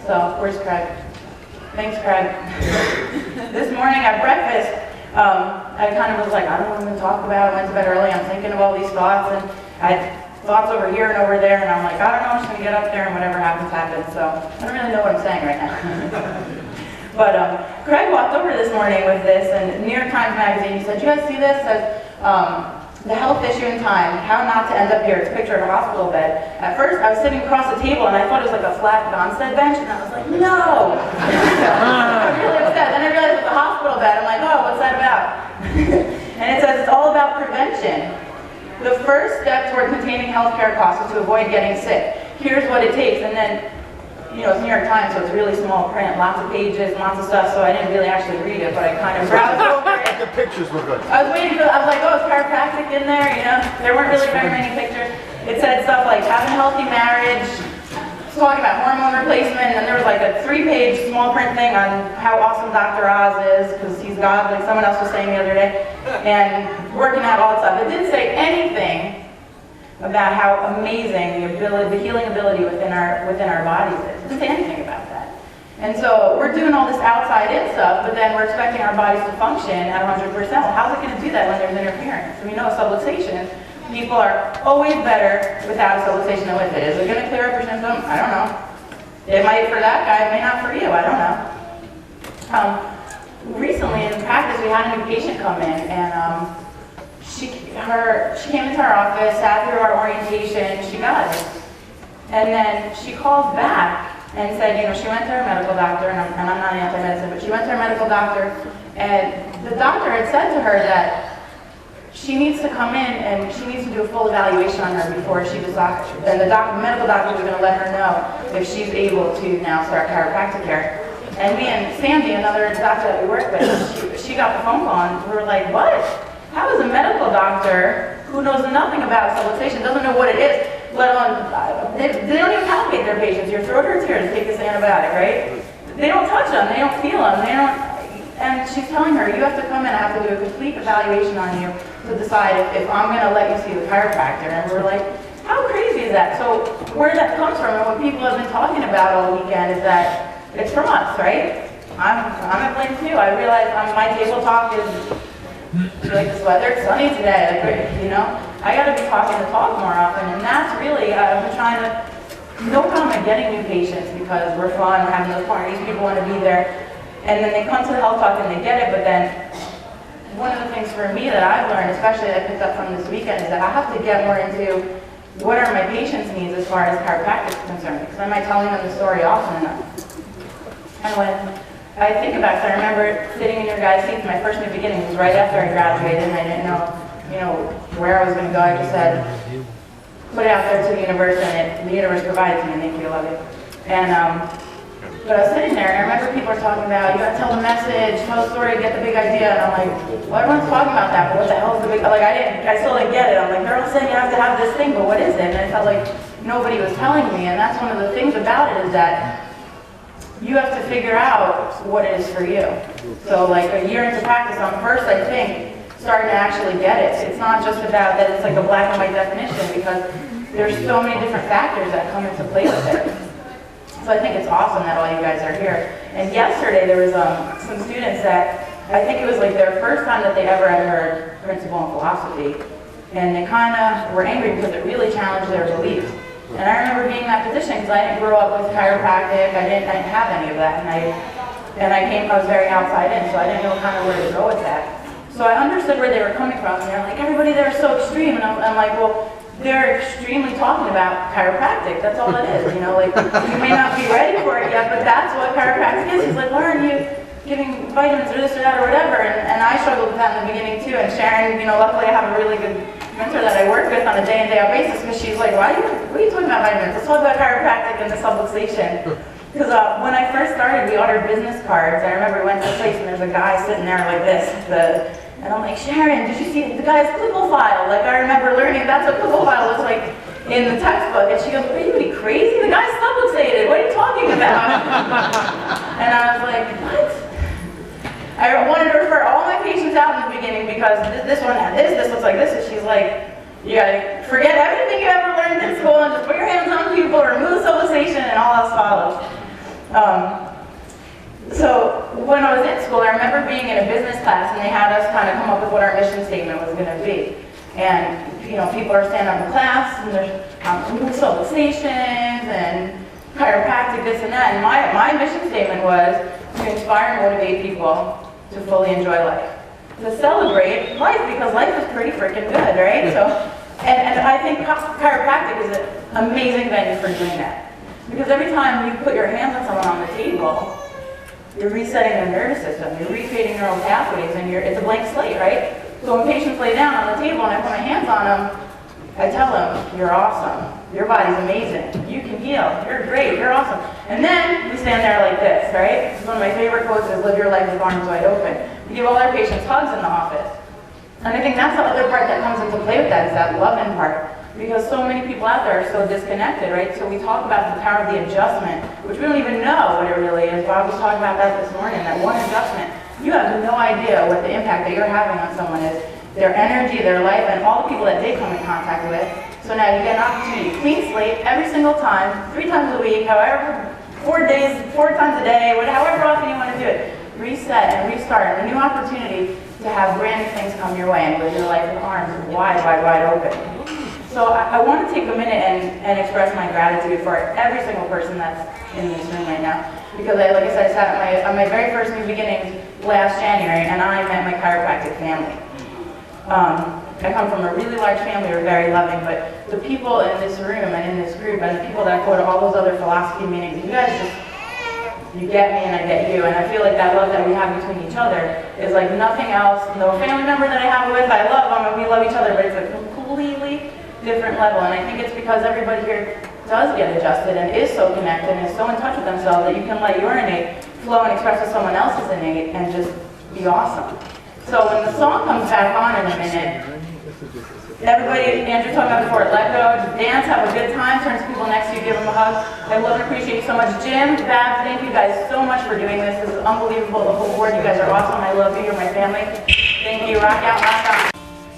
So, where's Craig? Thanks, Craig. This morning at breakfast, I kind of was like, I don't know what I'm going to talk about. I went to bed early. I'm thinking of all these thoughts, and I had thoughts over here and over there, and I'm like, I don't know. I'm just going to get up there, and whatever happens, happens. So, I don't really know what I'm saying right now. But Craig walked over this morning with this, and New York Times Magazine, he said, you guys see this? It says, the health issue in time, how not to end up here. It's a picture of a hospital bed. At first, I was sitting across the table, and I thought it was like a flat Gonstead bench, and I was like, no! I was really upset. Then I realized it was a hospital bed. I'm like, oh, what's that about? And it says it's all about prevention. The first step toward containing healthcare costs is to avoid getting sick. Here's what it takes, and then, you know, it's New York Times, so it's really small print, lots of pages, lots of stuff, so I didn't really actually read it, but I kind of browsed over it. The pictures were good. I was waiting for, I was like, oh, is chiropractic in there? You know, there weren't really very many pictures. It said stuff like having a healthy marriage, talking about hormone replacement, and there was like a 3-page small print thing on how awesome Dr. Oz is, because he's God, like someone else was saying the other day, and working out all that stuff. It didn't say anything about how amazing the healing ability within our bodies is. It didn't say anything about that. And so we're doing all this outside-in stuff, but then we're expecting our bodies to function at 100%. Well, how's it going to do that when there's interference? We know subluxation. People are always better without a subluxation than with it. Is it going to clear up your symptom? I don't know. It might for that guy, it may not for you. I don't know. Recently in practice, we had a new patient come in, and she came into our office, sat through our orientation, she got it. And then she called back and said, you know, she went to her medical doctor, and I'm not anti-medicine, but she went to her medical doctor, and the doctor had said to her that she needs to come in and she needs to do a full evaluation on her before she decides. And the medical doctor was going to let her know if she's able to now start chiropractic care. And me and Sandy, another doctor that we work with, she got the phone call, and we were like, what? How is a medical doctor who knows nothing about subluxation, doesn't know what it is, let alone, they don't even palpate their patients. Your throat hurts here, take this antibiotic, right? They don't touch them, they don't feel them, and she's telling her, you have to come in, I have to do a complete evaluation on you to decide if I'm going to let you see the chiropractor. And we're like, how crazy is that? So where that comes from, and what people have been talking about all weekend, is that it's from us, right? I'm at blame too. I realize my table talk is like this weather, it's sunny today, like, you know? I gotta be talking the talk more often, and that's really, I've been trying to, no problem at getting new patients because we're fun, we're having those parties, people want to be there, and then they come to the health talk and they get it, but then one of the things for me that I've learned, especially that I picked up from this weekend, is that I have to get more into what are my patients' needs as far as chiropractic is concerned, because am I telling them the story often enough? And when I think about it, I remember sitting in your guys' seats, my first new beginning was right after I graduated, and I didn't know, you know, where I was going to go. I just said, put it out there to the universe, and the universe provided to me. Thank you, I love it. And but I was sitting there, and I remember people were talking about, you got to tell the message, tell the story, get the big idea. And I'm like, well, everyone's talking about that, but what the hell is the big? Like, I still didn't get it. I'm like, they're all saying you have to have this thing, but what is it? And I felt like nobody was telling me. And that's one of the things about it, is that you have to figure out what it is for you. So like a year into practice, I'm first, I think, starting to actually get it. It's not just about that it's like a black and white definition, because there's so many different factors that come into play with it. So I think it's awesome that all you guys are here. And yesterday there was some students that, I think it was like their first time that they ever had heard principle and philosophy. And they kind of were angry because it really challenged their beliefs. And I remember being in that position because I didn't grow up with chiropractic, I didn't have any of that, and I was very outside in, so I didn't know kind of where to go with that. So I understood where they were coming from, and they're like, everybody there is so extreme, and I'm like, well, they're extremely talking about chiropractic, that's all it is, you know, like, you may not be ready for it yet, but that's what chiropractic is. He's like, why aren't you giving vitamins or this or that or whatever, and I struggled with that in the beginning too, and Sharon, you know, luckily I have a really good mentor that I work with on a day-in, day-out basis, because she's like, what are you talking about vitamins? Let's talk about chiropractic and the subluxation. Because when I first started, we ordered business cards. I remember we went to a place and there's a guy sitting there like this, and I'm like, Sharon, did you see the guy's clipple file? Like, I remember learning that's what clipple file looks like in the textbook. And she goes, are you crazy? The guy's subluxated. What are you talking about? And I was like, what? I wanted to refer all my patients out in the beginning because this one had this looks like this, and she's like, you gotta forget everything you ever learned in school and just put your hands on people, remove subluxation, and all else follows. So when I was in school, I remember being in a business class and they had us kind of come up with what our mission statement was going to be. And, you know, people are standing up in class and there's solar stations and chiropractic, this and that. And my mission statement was to inspire and motivate people to fully enjoy life. To celebrate life, because life is pretty freaking good, right? So, and I think chiropractic is an amazing venue for doing that. Because every time you put your hands on someone on the table, you're resetting their nervous system, you're recreating neural pathways, and it's a blank slate, right? So when patients lay down on the table and I put my hands on them, I tell them, you're awesome, your body's amazing, you can heal, you're great, you're awesome. And then we stand there like this, right? One of my favorite quotes is, live your life with arms wide open. We give all our patients hugs in the office. And I think that's the other part that comes into play with that, is that loving part. Because so many people out there are so disconnected, right? So we talk about the power of the adjustment, which we don't even know what it really is. Bob was talking about that this morning, that one adjustment. You have no idea what the impact that you're having on someone is. Their energy, their life, and all the people that they come in contact with. So now you get an opportunity, clean slate, every single time, 3 times a week, however, 4 days, 4 times a day, however often you want to do it. Reset and restart, a new opportunity to have brand new things come your way and live your life with arms wide, wide, wide open. So I want to take a minute and express my gratitude for every single person that's in this room right now. Because like I said, I sat at my very first New Beginnings last January, and I met my chiropractic family. I come from a really large family, we're very loving, but the people in this room and in this group and the people that go to all those other philosophy meetings, you guys just, you get me and I get you, and I feel like that love that we have between each other is like nothing else. No family member that I have it with, I love them and we love each other, but it's a completely different level, and I think it's because everybody here does get adjusted and is so connected and is so in touch with themselves that you can let your innate flow and express with someone else's innate and just be awesome. So when the song comes back on in a minute, everybody, Andrew talked about before, let go, just dance, have a good time, turn to people next to you, give them a hug. I love and appreciate you so much. Jim, Babs, thank you guys so much for doing this. This is unbelievable. The whole board, you guys are awesome. I love you. You're my family. Thank you. Rock out, rock out.